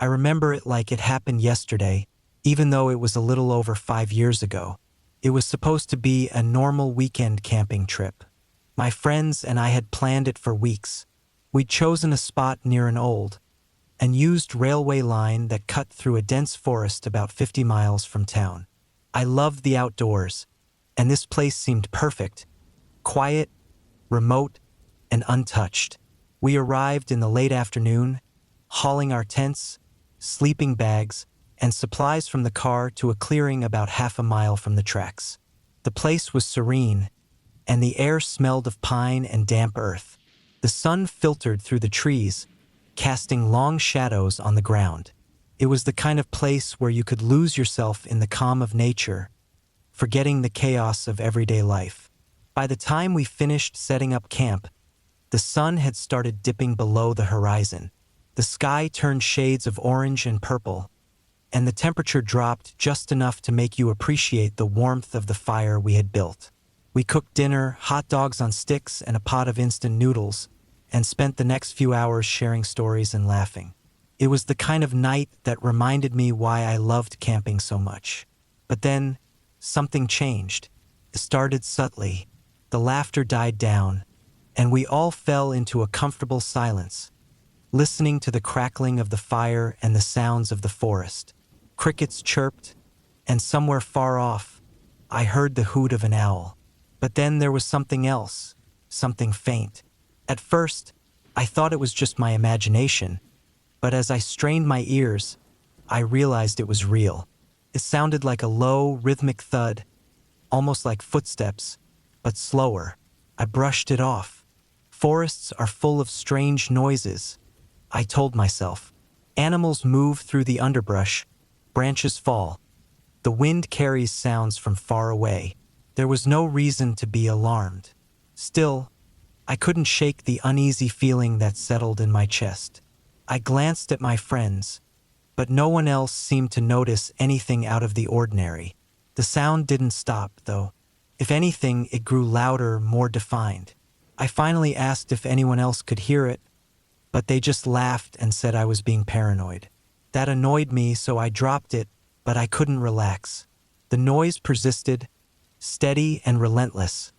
I remember it like it happened yesterday, even though it was a little over 5 years ago. It was supposed to be a normal weekend camping trip. My friends and I had planned it for weeks. We'd chosen a spot near an old and used railway line that cut through a dense forest about 50 miles from town. I loved the outdoors, and this place seemed perfect, quiet, remote, and untouched. We arrived in the late afternoon, hauling our tents, sleeping bags, and supplies from the car to a clearing about half a mile from the tracks. The place was serene, and the air smelled of pine and damp earth. The sun filtered through the trees, casting long shadows on the ground. It was the kind of place where you could lose yourself in the calm of nature, forgetting the chaos of everyday life. By the time we finished setting up camp, the sun had started dipping below the horizon. The sky turned shades of orange and purple, and the temperature dropped just enough to make you appreciate the warmth of the fire we had built. We cooked dinner, hot dogs on sticks, and a pot of instant noodles, and spent the next few hours sharing stories and laughing. It was the kind of night that reminded me why I loved camping so much. But then, something changed. It started subtly. The laughter died down, and we all fell into a comfortable silence, listening to the crackling of the fire and the sounds of the forest. Crickets chirped, and somewhere far off, I heard the hoot of an owl. But then there was something else, something faint. At first, I thought it was just my imagination, but as I strained my ears, I realized it was real. It sounded like a low, rhythmic thud, almost like footsteps, but slower. I brushed it off. Forests are full of strange noises, I told myself. Animals move through the underbrush, branches fall. The wind carries sounds from far away. There was no reason to be alarmed. Still, I couldn't shake the uneasy feeling that settled in my chest. I glanced at my friends, but no one else seemed to notice anything out of the ordinary. The sound didn't stop, though. If anything, it grew louder, more defined. I finally asked if anyone else could hear it, but they just laughed and said I was being paranoid. That annoyed me, so I dropped it, but I couldn't relax. The noise persisted, steady and relentless,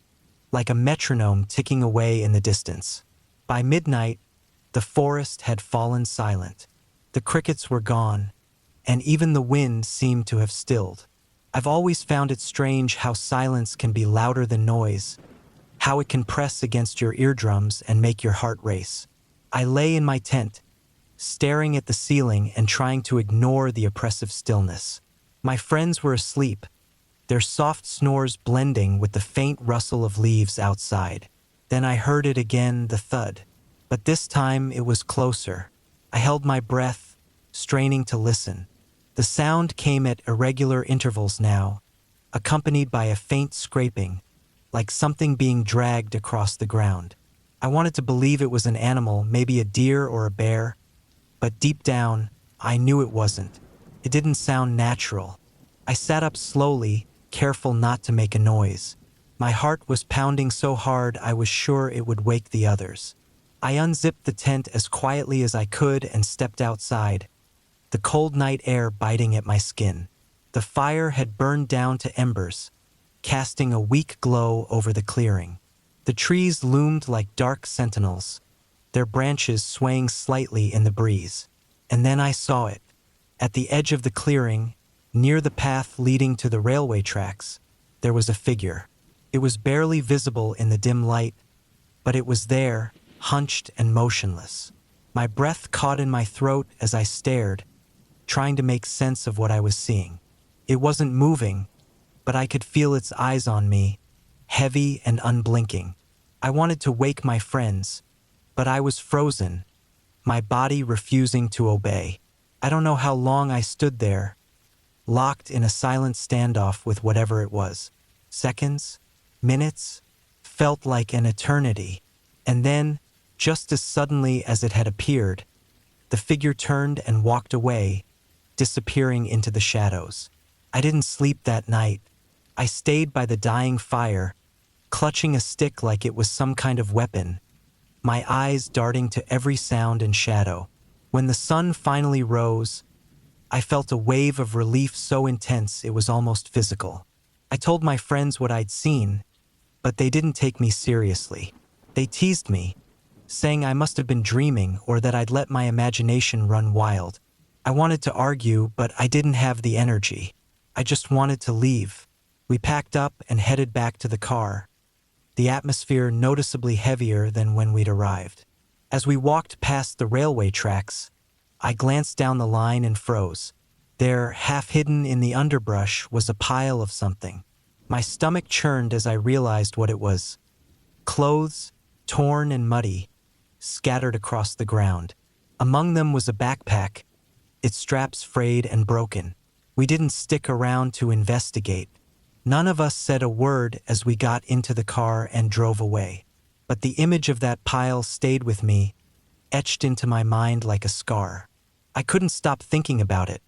like a metronome ticking away in the distance. By midnight, the forest had fallen silent. The crickets were gone, and even the wind seemed to have stilled. I've always found it strange how silence can be louder than noise, how it can press against your eardrums and make your heart race. I lay in my tent, staring at the ceiling and trying to ignore the oppressive stillness. My friends were asleep, their soft snores blending with the faint rustle of leaves outside. Then I heard it again, the thud. But this time it was closer. I held my breath, straining to listen. The sound came at irregular intervals now, accompanied by a faint scraping, like something being dragged across the ground. I wanted to believe it was an animal, maybe a deer or a bear, but deep down, I knew it wasn't. It didn't sound natural. I sat up slowly, careful not to make a noise. My heart was pounding so hard I was sure it would wake the others. I unzipped the tent as quietly as I could and stepped outside, the cold night air biting at my skin. The fire had burned down to embers, casting a weak glow over the clearing. The trees loomed like dark sentinels, their branches swaying slightly in the breeze. And then I saw it. At the edge of the clearing, near the path leading to the railway tracks, there was a figure. It was barely visible in the dim light, but it was there, hunched and motionless. My breath caught in my throat as I stared, trying to make sense of what I was seeing. It wasn't moving, but I could feel its eyes on me, heavy and unblinking. I wanted to wake my friends, but I was frozen, my body refusing to obey. I don't know how long I stood there, locked in a silent standoff with whatever it was. Seconds, minutes, felt like an eternity. And then, just as suddenly as it had appeared, the figure turned and walked away, disappearing into the shadows. I didn't sleep that night. I stayed by the dying fire, clutching a stick like it was some kind of weapon, my eyes darting to every sound and shadow. When the sun finally rose, I felt a wave of relief so intense it was almost physical. I told my friends what I'd seen, but they didn't take me seriously. They teased me, saying I must have been dreaming or that I'd let my imagination run wild. I wanted to argue, but I didn't have the energy. I just wanted to leave. We packed up and headed back to the car, the atmosphere noticeably heavier than when we'd arrived. As we walked past the railway tracks, I glanced down the line and froze. There, half hidden in the underbrush, was a pile of something. My stomach churned as I realized what it was. Clothes, torn and muddy, scattered across the ground. Among them was a backpack, its straps frayed and broken. We didn't stick around to investigate. None of us said a word as we got into the car and drove away. But the image of that pile stayed with me, etched into my mind like a scar. I couldn't stop thinking about it,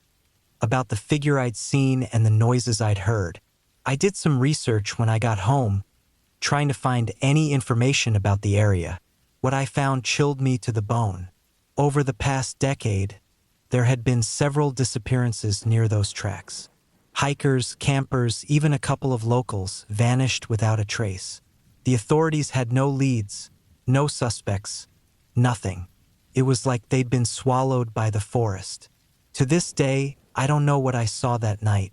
about the figure I'd seen and the noises I'd heard. I did some research when I got home, trying to find any information about the area. What I found chilled me to the bone. Over the past decade, there had been several disappearances near those tracks. Hikers, campers, even a couple of locals vanished without a trace. The authorities had no leads, no suspects, nothing. It was like they'd been swallowed by the forest. To this day, I don't know what I saw that night.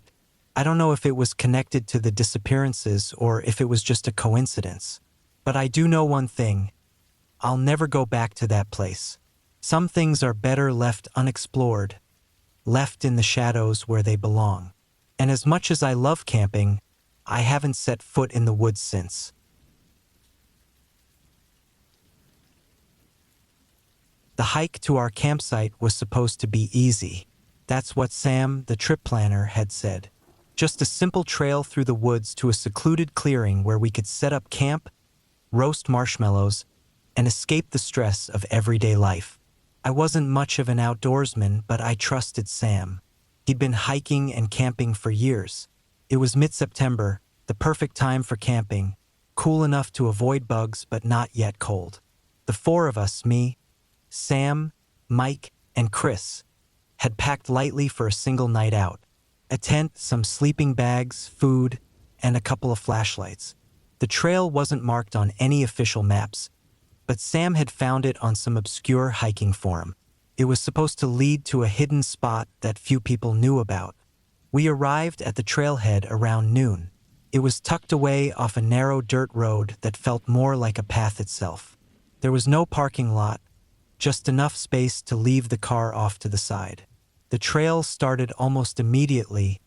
I don't know if it was connected to the disappearances or if it was just a coincidence. But I do know one thing. I'll never go back to that place. Some things are better left unexplored, left in the shadows where they belong. And as much as I love camping, I haven't set foot in the woods since. The hike to our campsite was supposed to be easy. That's what Sam, the trip planner, had said. Just a simple trail through the woods to a secluded clearing where we could set up camp, roast marshmallows, and escape the stress of everyday life. I wasn't much of an outdoorsman, but I trusted Sam. He'd been hiking and camping for years. It was mid-September, the perfect time for camping, cool enough to avoid bugs but not yet cold. The four of us, me, Sam, Mike, and Chris, had packed lightly for a single night out. A tent, some sleeping bags, food, and a couple of flashlights. The trail wasn't marked on any official maps, but Sam had found it on some obscure hiking forum. It was supposed to lead to a hidden spot that few people knew about. We arrived at the trailhead around noon. It was tucked away off a narrow dirt road that felt more like a path itself. There was no parking lot, just enough space to leave the car off to the side. The trail started almost immediately,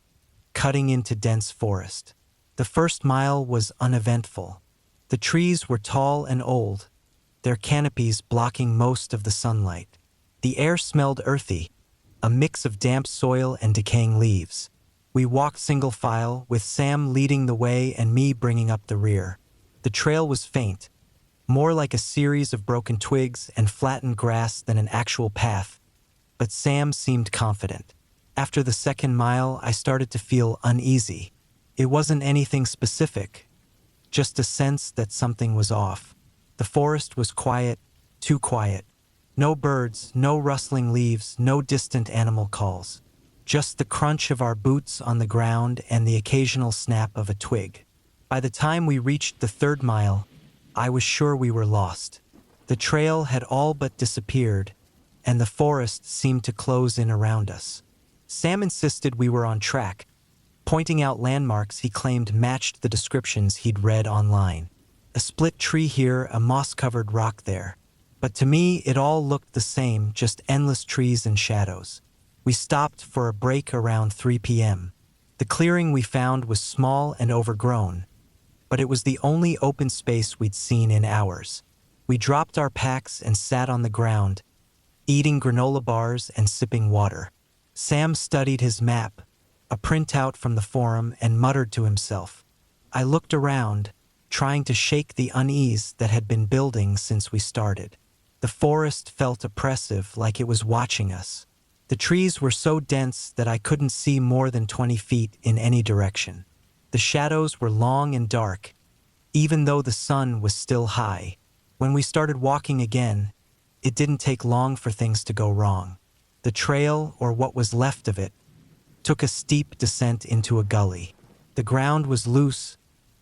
cutting into dense forest. The first mile was uneventful. The trees were tall and old, their canopies blocking most of the sunlight. The air smelled earthy, a mix of damp soil and decaying leaves. We walked single file, with Sam leading the way and me bringing up the rear. The trail was faint, more like a series of broken twigs and flattened grass than an actual path, but Sam seemed confident. After the second mile, I started to feel uneasy. It wasn't anything specific, just a sense that something was off. The forest was quiet, too quiet. No birds, no rustling leaves, no distant animal calls. Just the crunch of our boots on the ground and the occasional snap of a twig. By the time we reached the third mile, I was sure we were lost. The trail had all but disappeared, and the forest seemed to close in around us. Sam insisted we were on track, pointing out landmarks he claimed matched the descriptions he'd read online. A split tree here, a moss-covered rock there. But to me, it all looked the same, just endless trees and shadows. We stopped for a break around 3 p.m. The clearing we found was small and overgrown, but it was the only open space we'd seen in hours. We dropped our packs and sat on the ground, eating granola bars and sipping water. Sam studied his map, a printout from the forum, and muttered to himself. I looked around, trying to shake the unease that had been building since we started. The forest felt oppressive, like it was watching us. The trees were so dense that I couldn't see more than 20 feet in any direction. The shadows were long and dark, even though the sun was still high. When we started walking again, It didn't take long for things to go wrong. The trail, or what was left of it, took a steep descent into a gully. The ground was loose,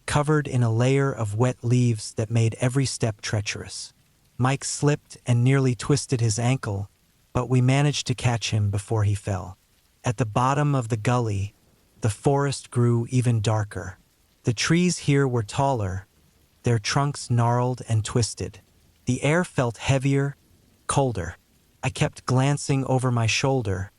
covered in a layer of wet leaves that made every step treacherous. Mike slipped and nearly twisted his ankle, but we managed to catch him before he fell. At the bottom of the gully, the forest grew even darker. The trees here were taller, their trunks gnarled and twisted. The air felt heavier, colder. I kept glancing over my shoulder,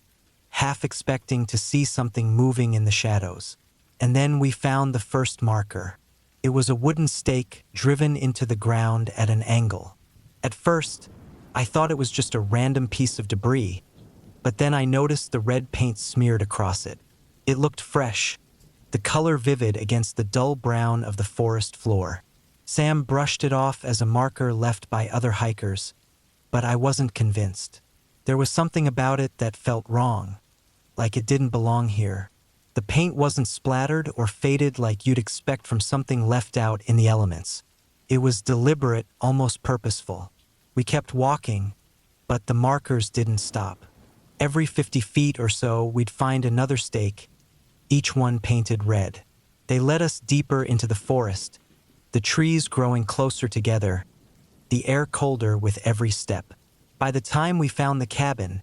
half expecting to see something moving in the shadows. And then we found the first marker. It was a wooden stake driven into the ground at an angle. At first, I thought it was just a random piece of debris, but then I noticed the red paint smeared across it. It looked fresh, the color vivid against the dull brown of the forest floor. Sam brushed it off as a marker left by other hikers, but I wasn't convinced. There was something about it that felt wrong, like it didn't belong here. The paint wasn't splattered or faded like you'd expect from something left out in the elements. It was deliberate, almost purposeful. We kept walking, but the markers didn't stop. Every 50 feet or so, we'd find another stake, each one painted red. They led us deeper into the forest, the trees growing closer together, the air colder with every step. By the time we found the cabin,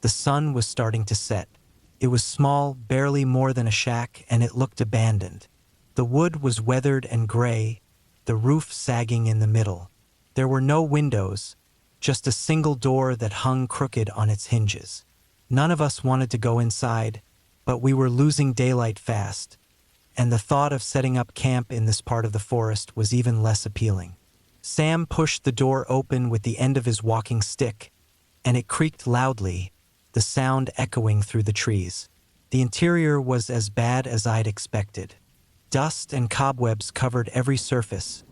the sun was starting to set. It was small, barely more than a shack, and it looked abandoned. The wood was weathered and gray, the roof sagging in the middle. There were no windows, just a single door that hung crooked on its hinges. None of us wanted to go inside, but we were losing daylight fast, and the thought of setting up camp in this part of the forest was even less appealing. Sam pushed the door open with the end of his walking stick, and it creaked loudly, the sound echoing through the trees. The interior was as bad as I'd expected. Dust and cobwebs covered every surface,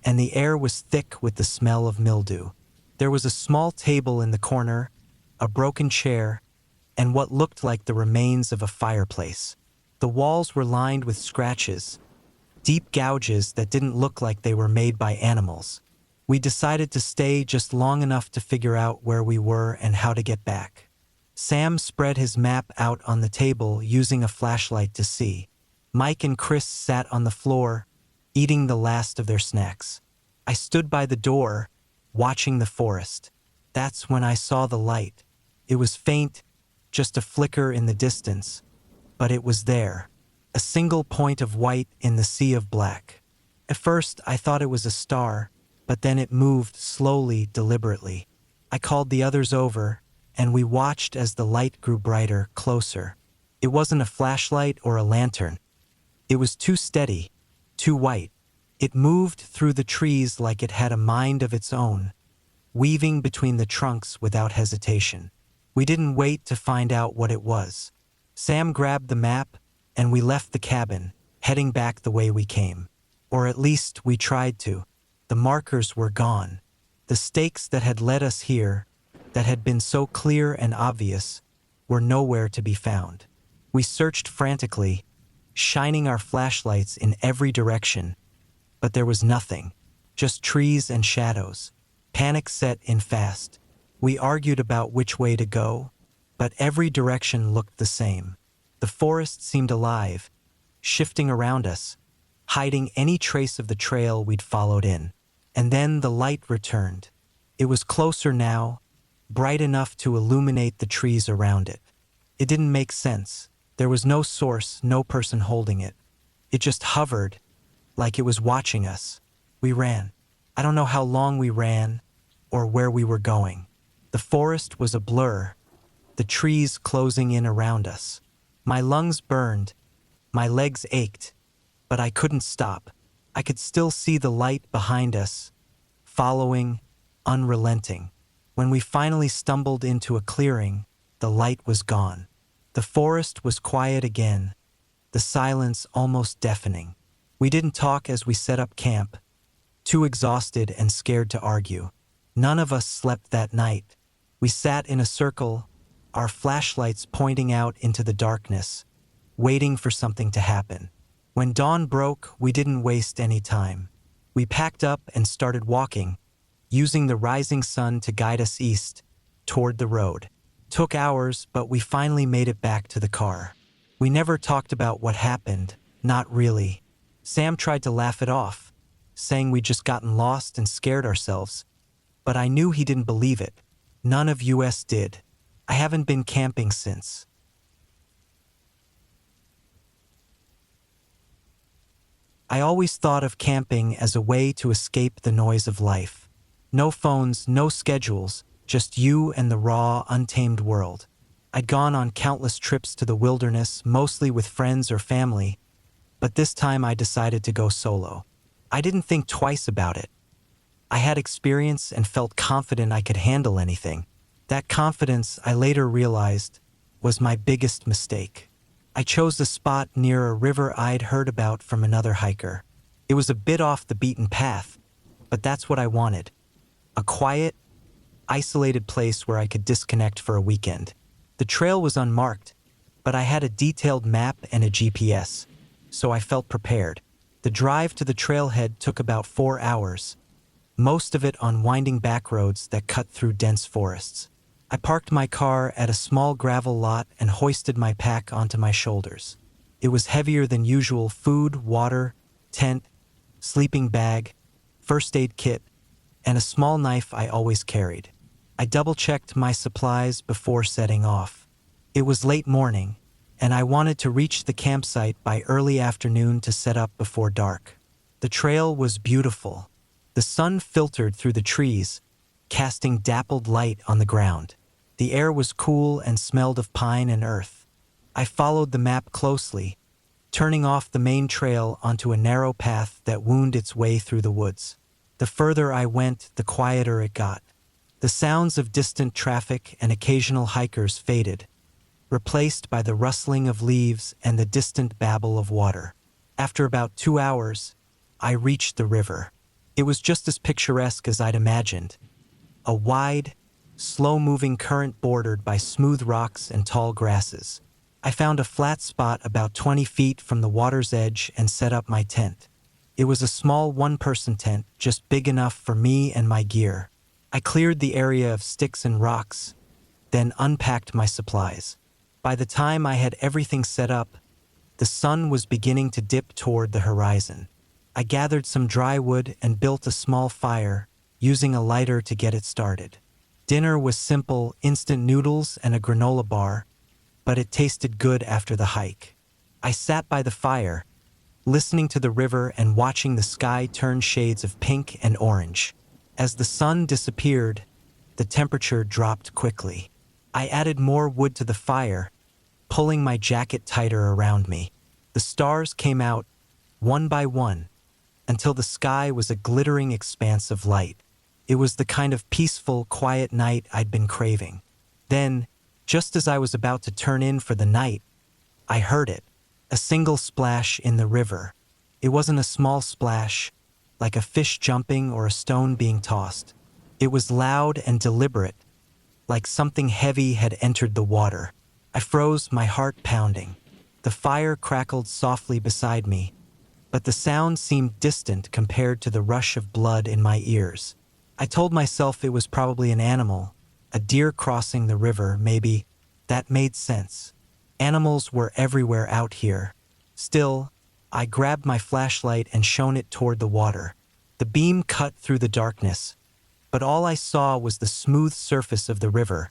and the air was thick with the smell of mildew. There was a small table in the corner, a broken chair, and what looked like the remains of a fireplace. The walls were lined with scratches, deep gouges that didn't look like they were made by animals. We decided to stay just long enough to figure out where we were and how to get back. Sam spread his map out on the table using a flashlight to see. Mike and Chris sat on the floor, eating the last of their snacks. I stood by the door, watching the forest. That's when I saw the light. It was faint, just a flicker in the distance, but it was there, a single point of white in the sea of black. At first, I thought it was a star, but then it moved slowly, deliberately. I called the others over, and we watched as the light grew brighter, closer. It wasn't a flashlight or a lantern. It was too steady, too white. It moved through the trees like it had a mind of its own, weaving between the trunks without hesitation. We didn't wait to find out what it was. Sam grabbed the map, and we left the cabin, heading back the way we came. Or at least we tried to. The markers were gone. The stakes that had led us here, that had been so clear and obvious, were nowhere to be found. We searched frantically, shining our flashlights in every direction, but there was nothing, just trees and shadows. Panic set in fast. We argued about which way to go, but every direction looked the same. The forest seemed alive, shifting around us, hiding any trace of the trail we'd followed in. And then the light returned. It was closer now, bright enough to illuminate the trees around it. It didn't make sense. There was no source, no person holding it. It just hovered, like it was watching us. We ran. I don't know how long we ran, or where we were going. The forest was a blur, the trees closing in around us. My lungs burned, my legs ached, but I couldn't stop. I could still see the light behind us, following, unrelenting. When we finally stumbled into a clearing, the light was gone. The forest was quiet again, the silence almost deafening. We didn't talk as we set up camp, too exhausted and scared to argue. None of us slept that night. We sat in a circle, our flashlights pointing out into the darkness, waiting for something to happen. When dawn broke, we didn't waste any time. We packed up and started walking, using the rising sun to guide us east, toward the road. Took hours, but we finally made it back to the car. We never talked about what happened, not really. Sam tried to laugh it off, saying we'd just gotten lost and scared ourselves, but I knew he didn't believe it. None of us did. I haven't been camping since. I always thought of camping as a way to escape the noise of life. No phones, no schedules, just you and the raw, untamed world. I'd gone on countless trips to the wilderness, mostly with friends or family, but this time I decided to go solo. I didn't think twice about it. I had experience and felt confident I could handle anything. That confidence, I later realized, was my biggest mistake. I chose a spot near a river I'd heard about from another hiker. It was a bit off the beaten path, but that's what I wanted. A quiet, isolated place where I could disconnect for a weekend. The trail was unmarked, but I had a detailed map and a GPS, so I felt prepared. The drive to the trailhead took about 4 hours, most of it on winding back roads that cut through dense forests. I parked my car at a small gravel lot and hoisted my pack onto my shoulders. It was heavier than usual: food, water, tent, sleeping bag, first aid kit, and a small knife I always carried. I double-checked my supplies before setting off. It was late morning, and I wanted to reach the campsite by early afternoon to set up before dark. The trail was beautiful. The sun filtered through the trees, casting dappled light on the ground. The air was cool and smelled of pine and earth. I followed the map closely, turning off the main trail onto a narrow path that wound its way through the woods. The further I went, the quieter it got. The sounds of distant traffic and occasional hikers faded, replaced by the rustling of leaves and the distant babble of water. After about 2 hours, I reached the river. It was just as picturesque as I'd imagined. A wide, slow-moving current bordered by smooth rocks and tall grasses. I found a flat spot about 20 feet from the water's edge and set up my tent. It was a small one-person tent, just big enough for me and my gear. I cleared the area of sticks and rocks, then unpacked my supplies. By the time I had everything set up, the sun was beginning to dip toward the horizon. I gathered some dry wood and built a small fire, using a lighter to get it started. Dinner was simple: instant noodles and a granola bar, but it tasted good after the hike. I sat by the fire, listening to the river and watching the sky turn shades of pink and orange. As the sun disappeared, the temperature dropped quickly. I added more wood to the fire, pulling my jacket tighter around me. The stars came out, one by one, until the sky was a glittering expanse of light. It was the kind of peaceful, quiet night I'd been craving. Then, just as I was about to turn in for the night, I heard it. A single splash in the river. It wasn't a small splash, like a fish jumping or a stone being tossed. It was loud and deliberate, like something heavy had entered the water. I froze, my heart pounding. The fire crackled softly beside me, but the sound seemed distant compared to the rush of blood in my ears. I told myself it was probably an animal, a deer crossing the river, maybe. That made sense. Animals were everywhere out here. Still, I grabbed my flashlight and shone it toward the water. The beam cut through the darkness, but all I saw was the smooth surface of the river,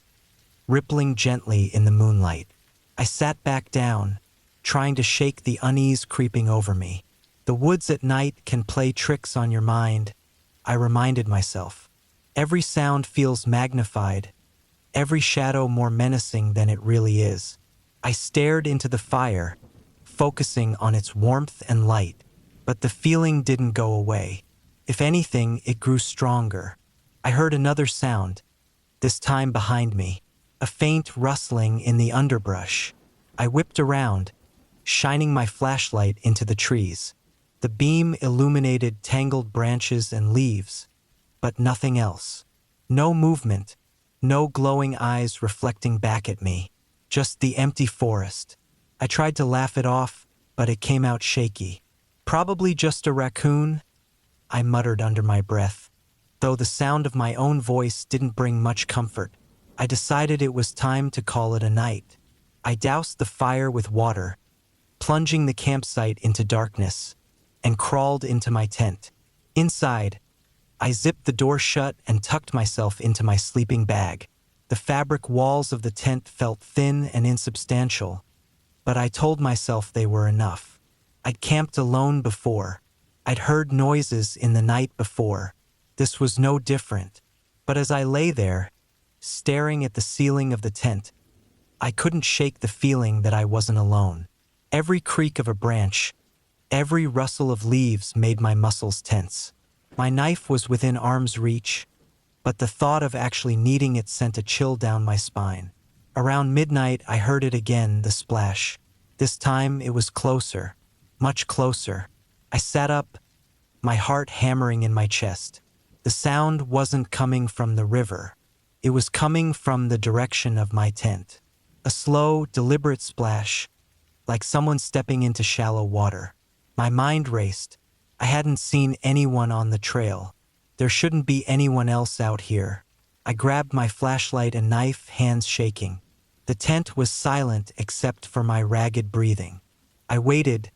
rippling gently in the moonlight. I sat back down, trying to shake the unease creeping over me. The woods at night can play tricks on your mind, I reminded myself. Every sound feels magnified, every shadow more menacing than it really is. I stared into the fire, focusing on its warmth and light, but the feeling didn't go away. If anything, it grew stronger. I heard another sound, this time behind me, a faint rustling in the underbrush. I whipped around, shining my flashlight into the trees. The beam illuminated tangled branches and leaves, but nothing else. No movement, no glowing eyes reflecting back at me, just the empty forest. I tried to laugh it off, but it came out shaky. Probably just a raccoon, I muttered under my breath. Though the sound of my own voice didn't bring much comfort, I decided it was time to call it a night. I doused the fire with water, plunging the campsite into darkness, and crawled into my tent. Inside, I zipped the door shut and tucked myself into my sleeping bag. The fabric walls of the tent felt thin and insubstantial, but I told myself they were enough. I'd camped alone before. I'd heard noises in the night before. This was no different. But as I lay there, staring at the ceiling of the tent, I couldn't shake the feeling that I wasn't alone. Every creak of a branch, every rustle of leaves made my muscles tense. My knife was within arm's reach, but the thought of actually needing it sent a chill down my spine. Around midnight, I heard it again, the splash. This time, it was closer, much closer. I sat up, my heart hammering in my chest. The sound wasn't coming from the river. It was coming from the direction of my tent. A slow, deliberate splash, like someone stepping into shallow water. My mind raced. I hadn't seen anyone on the trail. There shouldn't be anyone else out here. I grabbed my flashlight and knife, hands shaking. The tent was silent except for my ragged breathing. I waited,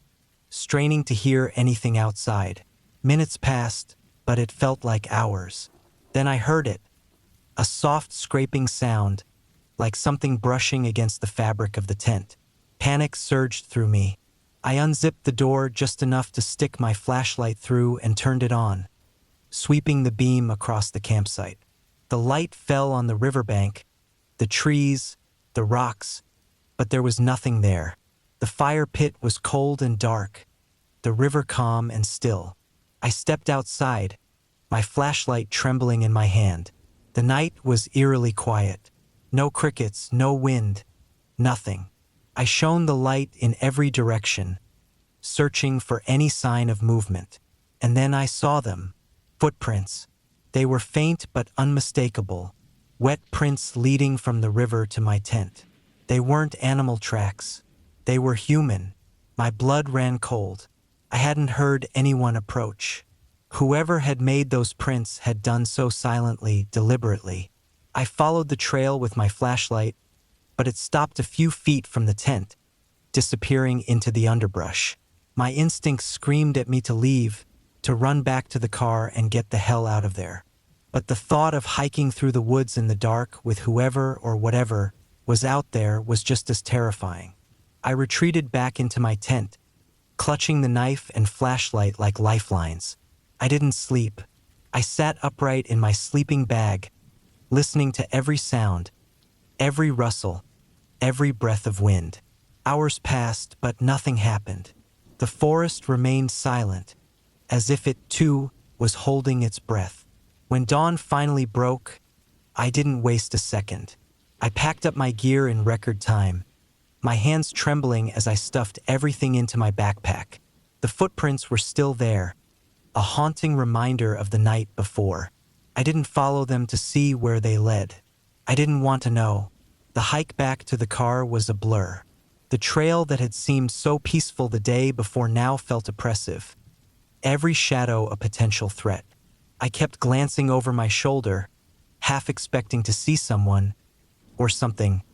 straining to hear anything outside. Minutes passed, but it felt like hours. Then I heard it, a soft scraping sound, like something brushing against the fabric of the tent. Panic surged through me. I unzipped the door just enough to stick my flashlight through and turned it on, sweeping the beam across the campsite. The light fell on the riverbank, the trees, the rocks, but there was nothing there. The fire pit was cold and dark, the river calm and still. I stepped outside, my flashlight trembling in my hand. The night was eerily quiet. No crickets, no wind, nothing. I shone the light in every direction, searching for any sign of movement. And then I saw them. Footprints. They were faint but unmistakable, wet prints leading from the river to my tent. They weren't animal tracks. They were human. My blood ran cold. I hadn't heard anyone approach. Whoever had made those prints had done so silently, deliberately. I followed the trail with my flashlight, but it stopped a few feet from the tent, disappearing into the underbrush. My instincts screamed at me to leave, to run back to the car and get the hell out of there. But the thought of hiking through the woods in the dark with whoever or whatever was out there was just as terrifying. I retreated back into my tent, clutching the knife and flashlight like lifelines. I didn't sleep. I sat upright in my sleeping bag, listening to every sound, every rustle, every breath of wind. Hours passed, but nothing happened. The forest remained silent, as if it, too, was holding its breath. When dawn finally broke, I didn't waste a second. I packed up my gear in record time, my hands trembling as I stuffed everything into my backpack. The footprints were still there, a haunting reminder of the night before. I didn't follow them to see where they led. I didn't want to know. The hike back to the car was a blur. The trail that had seemed so peaceful the day before now felt oppressive, every shadow a potential threat. I kept glancing over my shoulder, half expecting to see someone, or something,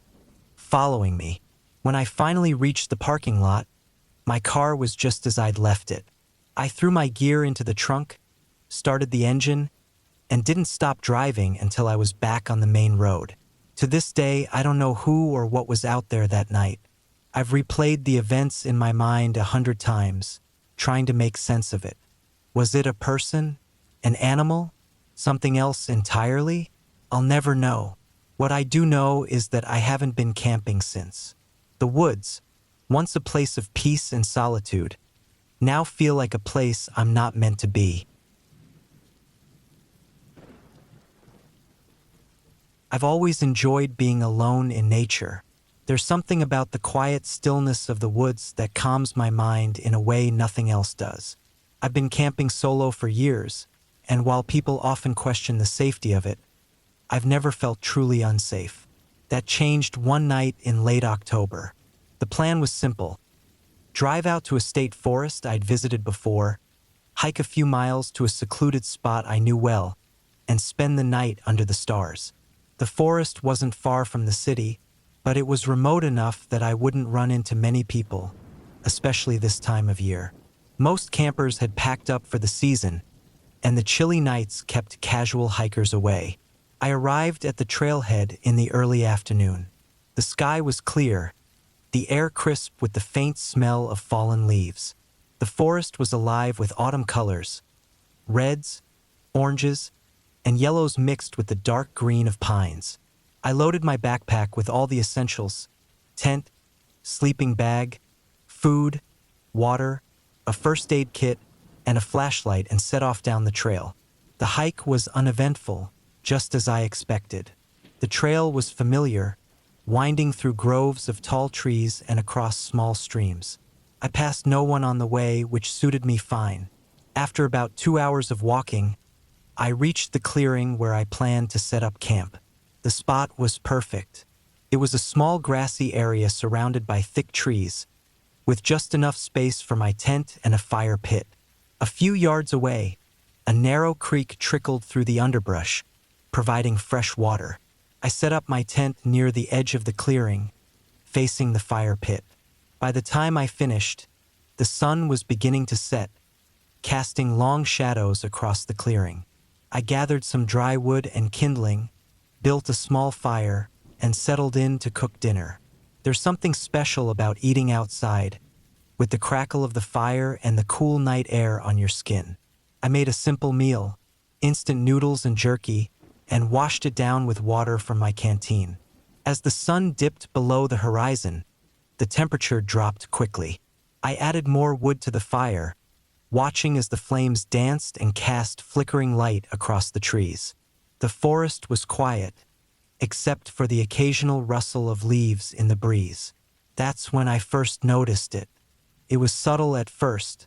following me. When I finally reached the parking lot, my car was just as I'd left it. I threw my gear into the trunk, started the engine, and didn't stop driving until I was back on the main road. To this day, I don't know who or what was out there that night. I've replayed the events in my mind 100 times, trying to make sense of it. Was it a person? An animal? Something else entirely? I'll never know. What I do know is that I haven't been camping since. The woods, once a place of peace and solitude, now feel like a place I'm not meant to be. I've always enjoyed being alone in nature. There's something about the quiet stillness of the woods that calms my mind in a way nothing else does. I've been camping solo for years, and while people often question the safety of it, I've never felt truly unsafe. That changed one night in late October. The plan was simple. Drive out to a state forest I'd visited before, hike a few miles to a secluded spot I knew well, and spend the night under the stars. The forest wasn't far from the city, but it was remote enough that I wouldn't run into many people, especially this time of year. Most campers had packed up for the season, and the chilly nights kept casual hikers away. I arrived at the trailhead in the early afternoon. The sky was clear, the air crisp with the faint smell of fallen leaves. The forest was alive with autumn colors, reds, oranges, and yellows mixed with the dark green of pines. I loaded my backpack with all the essentials: tent, sleeping bag, food, water, a first aid kit, and a flashlight, and set off down the trail. The hike was uneventful, just as I expected. The trail was familiar, winding through groves of tall trees and across small streams. I passed no one on the way, which suited me fine. After about 2 hours of walking, I reached the clearing where I planned to set up camp. The spot was perfect. It was a small grassy area surrounded by thick trees, with just enough space for my tent and a fire pit. A few yards away, a narrow creek trickled through the underbrush, providing fresh water. I set up my tent near the edge of the clearing, facing the fire pit. By the time I finished, the sun was beginning to set, casting long shadows across the clearing. I gathered some dry wood and kindling, built a small fire, and settled in to cook dinner. There's something special about eating outside, with the crackle of the fire and the cool night air on your skin. I made a simple meal, instant noodles and jerky, and washed it down with water from my canteen. As the sun dipped below the horizon, the temperature dropped quickly. I added more wood to the fire, watching as the flames danced and cast flickering light across the trees. The forest was quiet, except for the occasional rustle of leaves in the breeze. That's when I first noticed it. It was subtle at first,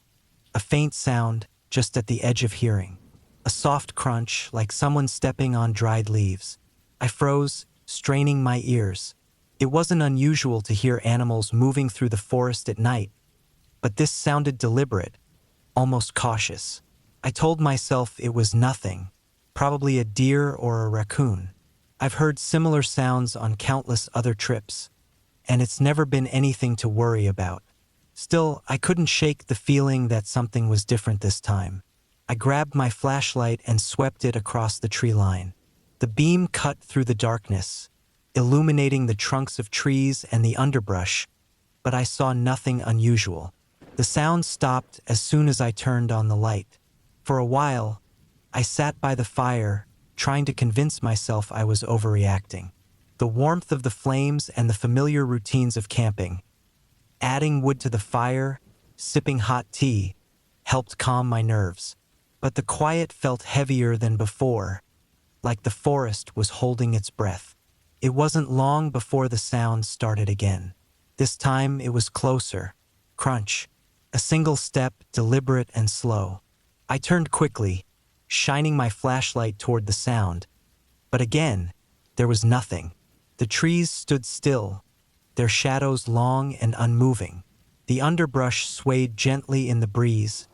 a faint sound just at the edge of hearing. A soft crunch, like someone stepping on dried leaves. I froze, straining my ears. It wasn't unusual to hear animals moving through the forest at night, but this sounded deliberate, almost cautious. I told myself it was nothing, probably a deer or a raccoon. I've heard similar sounds on countless other trips, and it's never been anything to worry about. Still, I couldn't shake the feeling that something was different this time. I grabbed my flashlight and swept it across the tree line. The beam cut through the darkness, illuminating the trunks of trees and the underbrush, but I saw nothing unusual. The sound stopped as soon as I turned on the light. For a while, I sat by the fire, trying to convince myself I was overreacting. The warmth of the flames and the familiar routines of camping, adding wood to the fire, sipping hot tea, helped calm my nerves. But the quiet felt heavier than before, like the forest was holding its breath. It wasn't long before the sound started again. This time it was closer. Crunch. A single step, deliberate and slow. I turned quickly, shining my flashlight toward the sound. But again, there was nothing. The trees stood still, their shadows long and unmoving. The underbrush swayed gently in the breeze,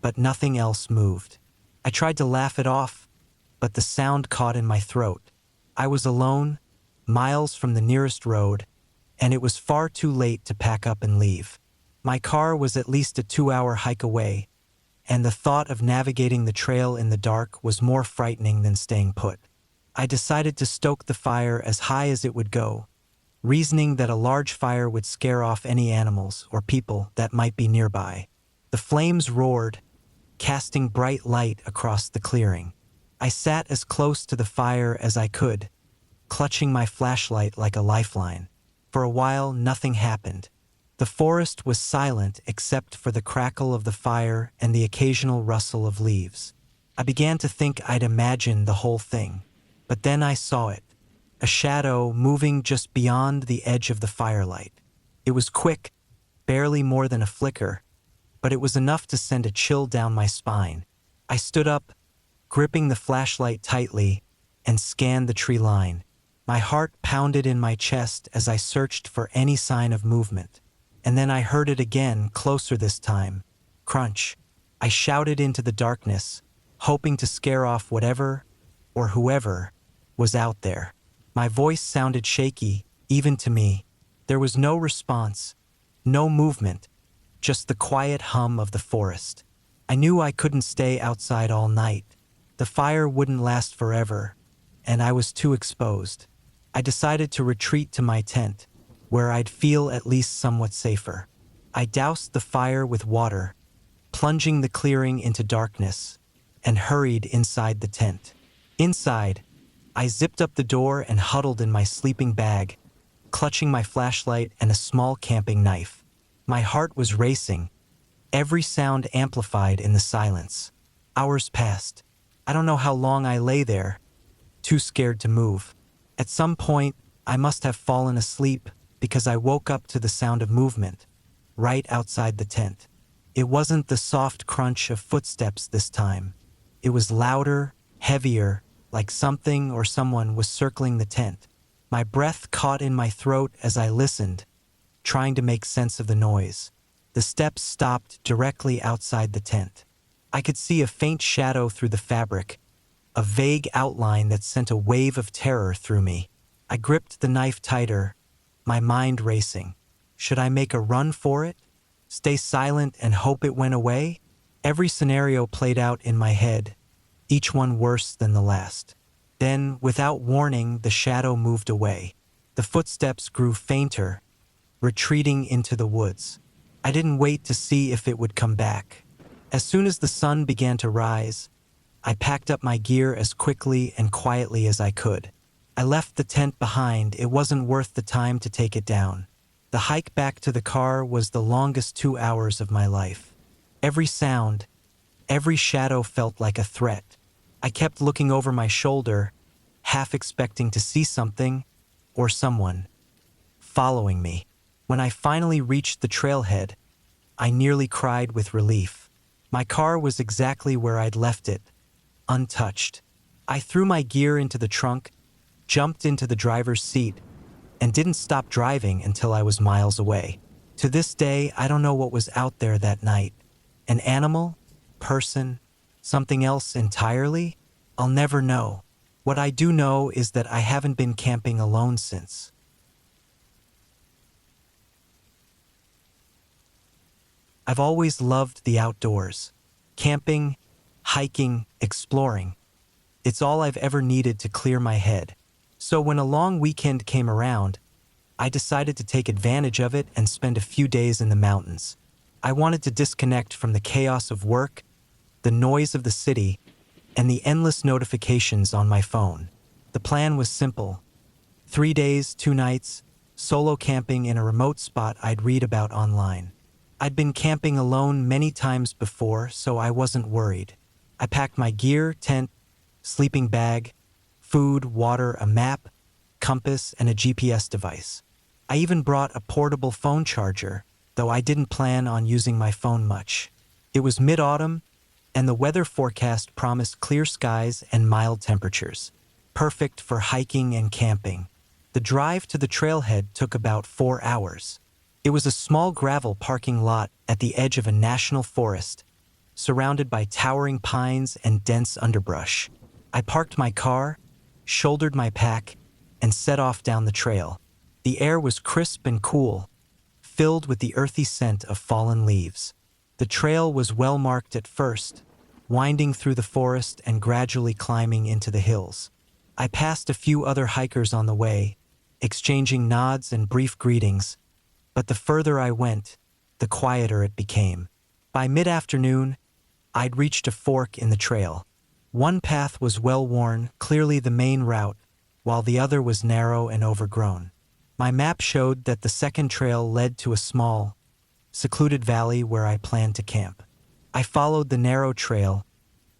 but nothing else moved. I tried to laugh it off, but the sound caught in my throat. I was alone, miles from the nearest road, and it was far too late to pack up and leave. My car was at least a 2-hour hike away, and the thought of navigating the trail in the dark was more frightening than staying put. I decided to stoke the fire as high as it would go, reasoning that a large fire would scare off any animals or people that might be nearby. The flames roared, casting bright light across the clearing. I sat as close to the fire as I could, clutching my flashlight like a lifeline. For a while, nothing happened. The forest was silent except for the crackle of the fire and the occasional rustle of leaves. I began to think I'd imagined the whole thing, but then I saw it, a shadow moving just beyond the edge of the firelight. It was quick, barely more than a flicker, but it was enough to send a chill down my spine. I stood up, gripping the flashlight tightly, and scanned the tree line. My heart pounded in my chest as I searched for any sign of movement. And then I heard it again, closer this time. Crunch. I shouted into the darkness, hoping to scare off whatever or whoever, was out there. My voice sounded shaky, even to me. There was no response, no movement, just the quiet hum of the forest. I knew I couldn't stay outside all night. The fire wouldn't last forever, and I was too exposed. I decided to retreat to my tent, where I'd feel at least somewhat safer. I doused the fire with water, plunging the clearing into darkness, and hurried inside the tent. Inside, I zipped up the door and huddled in my sleeping bag, clutching my flashlight and a small camping knife. My heart was racing, every sound amplified in the silence. Hours passed. I don't know how long I lay there, too scared to move. At some point, I must have fallen asleep because I woke up to the sound of movement, right outside the tent. It wasn't the soft crunch of footsteps this time. It was louder, heavier, like something or someone was circling the tent. My breath caught in my throat as I listened, trying to make sense of the noise. The steps stopped directly outside the tent. I could see a faint shadow through the fabric, a vague outline that sent a wave of terror through me. I gripped the knife tighter, my mind racing. Should I make a run for it? Stay silent and hope it went away? Every scenario played out in my head, each one worse than the last. Then, without warning, the shadow moved away. The footsteps grew fainter, retreating into the woods. I didn't wait to see if it would come back. As soon as the sun began to rise, I packed up my gear as quickly and quietly as I could. I left the tent behind. It wasn't worth the time to take it down. The hike back to the car was the longest 2 hours of my life. Every sound, every shadow felt like a threat. I kept looking over my shoulder, half expecting to see something or someone following me. When I finally reached the trailhead, I nearly cried with relief. My car was exactly where I'd left it, untouched. I threw my gear into the trunk, jumped into the driver's seat, and didn't stop driving until I was miles away. To this day, I don't know what was out there that night. An animal? Person? Something else entirely? I'll never know. What I do know is that I haven't been camping alone since. I've always loved the outdoors. Camping, hiking, exploring. It's all I've ever needed to clear my head. So when a long weekend came around, I decided to take advantage of it and spend a few days in the mountains. I wanted to disconnect from the chaos of work, the noise of the city, and the endless notifications on my phone. The plan was simple. 3 days, 2 nights, solo camping in a remote spot I'd read about online. I'd been camping alone many times before, so I wasn't worried. I packed my gear, tent, sleeping bag, food, water, a map, compass, and a GPS device. I even brought a portable phone charger, though I didn't plan on using my phone much. It was mid-autumn, and the weather forecast promised clear skies and mild temperatures, perfect for hiking and camping. The drive to the trailhead took about 4 hours. It was a small gravel parking lot at the edge of a national forest, surrounded by towering pines and dense underbrush. I parked my car, shouldered my pack, and set off down the trail. The air was crisp and cool, filled with the earthy scent of fallen leaves. The trail was well marked at first, winding through the forest and gradually climbing into the hills. I passed a few other hikers on the way, exchanging nods and brief greetings, but the further I went, the quieter it became. By mid-afternoon, I'd reached a fork in the trail. One path was well-worn, clearly the main route, while the other was narrow and overgrown. My map showed that the second trail led to a small, secluded valley where I planned to camp. I followed the narrow trail,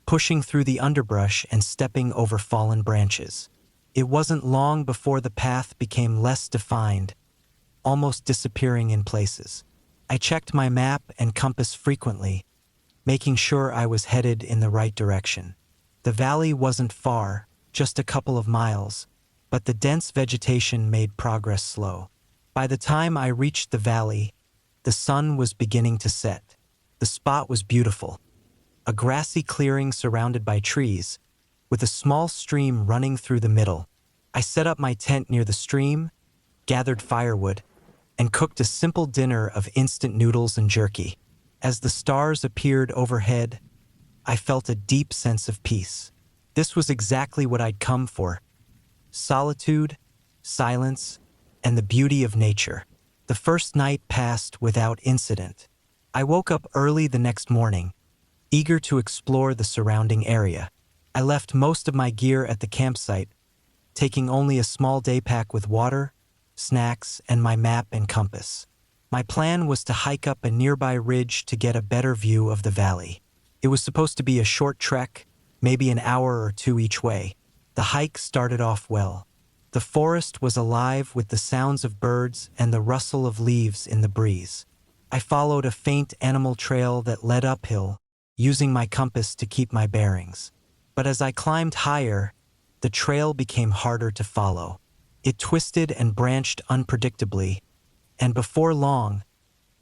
pushing through the underbrush and stepping over fallen branches. It wasn't long before the path became less defined, almost disappearing in places. I checked my map and compass frequently, making sure I was headed in the right direction. The valley wasn't far, just a couple of miles, but the dense vegetation made progress slow. By the time I reached the valley, the sun was beginning to set. The spot was beautiful. A grassy clearing surrounded by trees, with a small stream running through the middle. I set up my tent near the stream, gathered firewood, and cooked a simple dinner of instant noodles and jerky. As the stars appeared overhead, I felt a deep sense of peace. This was exactly what I'd come for: solitude, silence, and the beauty of nature. The first night passed without incident. I woke up early the next morning, eager to explore the surrounding area. I left most of my gear at the campsite, taking only a small day pack with water, snacks, and my map and compass. My plan was to hike up a nearby ridge to get a better view of the valley. It was supposed to be a short trek, maybe an hour or two each way. The hike started off well. The forest was alive with the sounds of birds and the rustle of leaves in the breeze. I followed a faint animal trail that led uphill, using my compass to keep my bearings. But as I climbed higher, the trail became harder to follow. It twisted and branched unpredictably, and before long,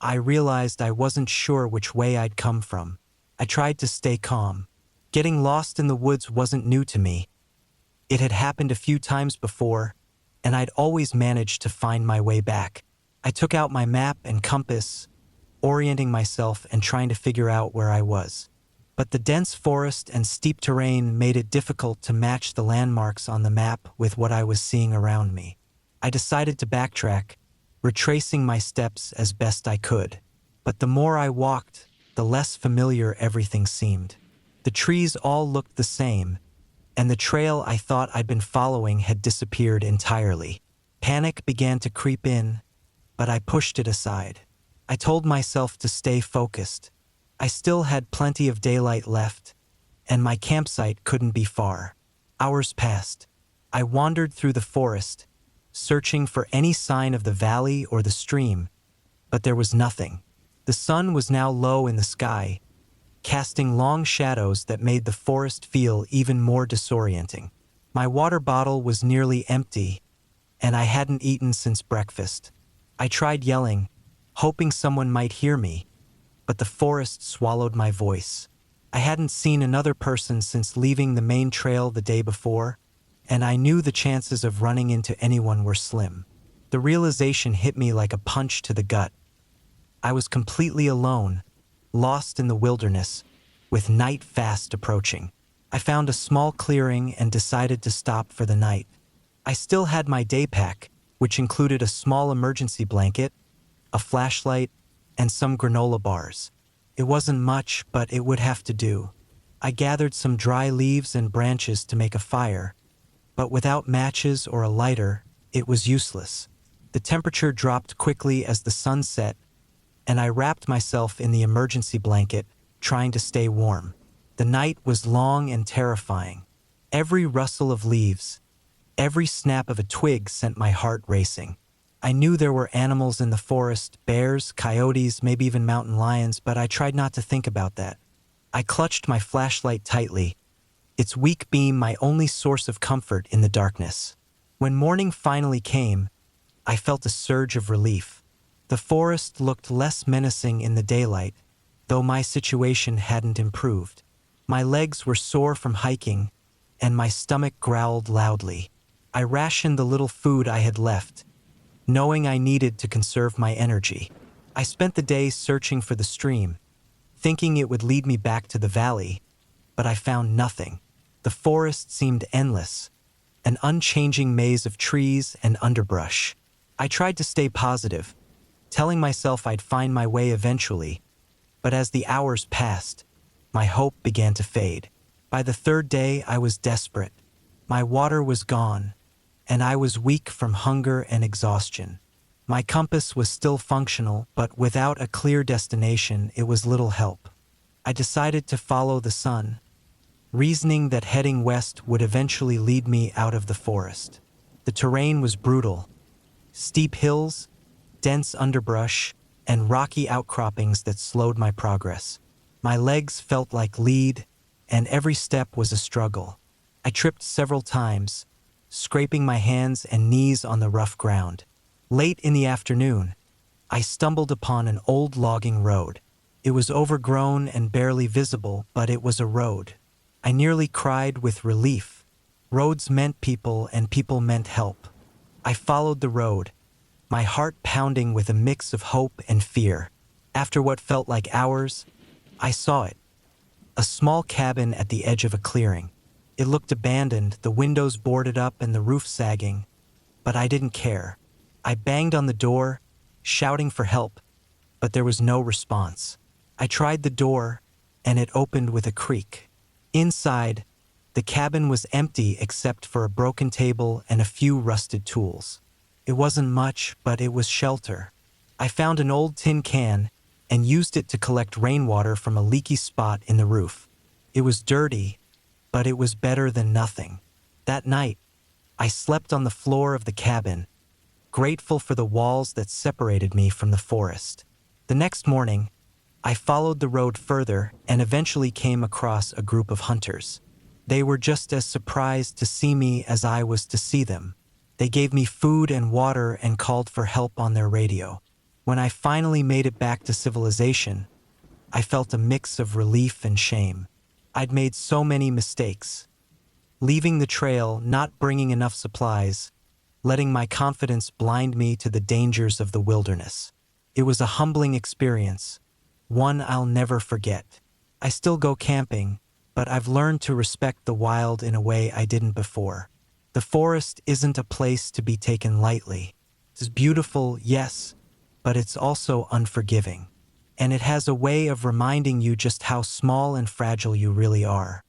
I realized I wasn't sure which way I'd come from. I tried to stay calm. Getting lost in the woods wasn't new to me. It had happened a few times before, and I'd always managed to find my way back. I took out my map and compass, orienting myself and trying to figure out where I was. But the dense forest and steep terrain made it difficult to match the landmarks on the map with what I was seeing around me. I decided to backtrack, retracing my steps as best I could. But the more I walked, the less familiar everything seemed. The trees all looked the same, and the trail I thought I'd been following had disappeared entirely. Panic began to creep in, but I pushed it aside. I told myself to stay focused. I still had plenty of daylight left, and my campsite couldn't be far. Hours passed. I wandered through the forest, searching for any sign of the valley or the stream, but there was nothing. The sun was now low in the sky, casting long shadows that made the forest feel even more disorienting. My water bottle was nearly empty, and I hadn't eaten since breakfast. I tried yelling, hoping someone might hear me, but the forest swallowed my voice. I hadn't seen another person since leaving the main trail the day before, and I knew the chances of running into anyone were slim. The realization hit me like a punch to the gut. I was completely alone, lost in the wilderness, with night fast approaching. I found a small clearing and decided to stop for the night. I still had my day pack, which included a small emergency blanket, a flashlight, and some granola bars. It wasn't much, but it would have to do. I gathered some dry leaves and branches to make a fire, but without matches or a lighter, it was useless. The temperature dropped quickly as the sun set, and I wrapped myself in the emergency blanket, trying to stay warm. The night was long and terrifying. Every rustle of leaves, every snap of a twig sent my heart racing. I knew there were animals in the forest, bears, coyotes, maybe even mountain lions, but I tried not to think about that. I clutched my flashlight tightly, its weak beam my only source of comfort in the darkness. When morning finally came, I felt a surge of relief. The forest looked less menacing in the daylight, though my situation hadn't improved. My legs were sore from hiking, and my stomach growled loudly. I rationed the little food I had left, knowing I needed to conserve my energy. I spent the day searching for the stream, thinking it would lead me back to the valley, but I found nothing. The forest seemed endless, an unchanging maze of trees and underbrush. I tried to stay positive, telling myself I'd find my way eventually, but as the hours passed, my hope began to fade. By the third day, I was desperate. My water was gone, and I was weak from hunger and exhaustion. My compass was still functional, but without a clear destination, it was little help. I decided to follow the sun, reasoning that heading west would eventually lead me out of the forest. The terrain was brutal. Steep hills, dense underbrush, and rocky outcroppings that slowed my progress. My legs felt like lead, and every step was a struggle. I tripped several times, scraping my hands and knees on the rough ground. Late in the afternoon, I stumbled upon an old logging road. It was overgrown and barely visible, but it was a road. I nearly cried with relief. Roads meant people and people meant help. I followed the road, my heart pounding with a mix of hope and fear. After what felt like hours, I saw it. A small cabin at the edge of a clearing. It looked abandoned, the windows boarded up and the roof sagging, but I didn't care. I banged on the door, shouting for help, but there was no response. I tried the door, and it opened with a creak. Inside, the cabin was empty except for a broken table and a few rusted tools. It wasn't much, but it was shelter. I found an old tin can and used it to collect rainwater from a leaky spot in the roof. It was dirty, but it was better than nothing. That night, I slept on the floor of the cabin, grateful for the walls that separated me from the forest. The next morning, I followed the road further and eventually came across a group of hunters. They were just as surprised to see me as I was to see them. They gave me food and water and called for help on their radio. When I finally made it back to civilization, I felt a mix of relief and shame. I'd made so many mistakes. Leaving the trail, not bringing enough supplies, letting my confidence blind me to the dangers of the wilderness. It was a humbling experience, one I'll never forget. I still go camping, but I've learned to respect the wild in a way I didn't before. The forest isn't a place to be taken lightly. It's beautiful, yes, but it's also unforgiving. And it has a way of reminding you just how small and fragile you really are.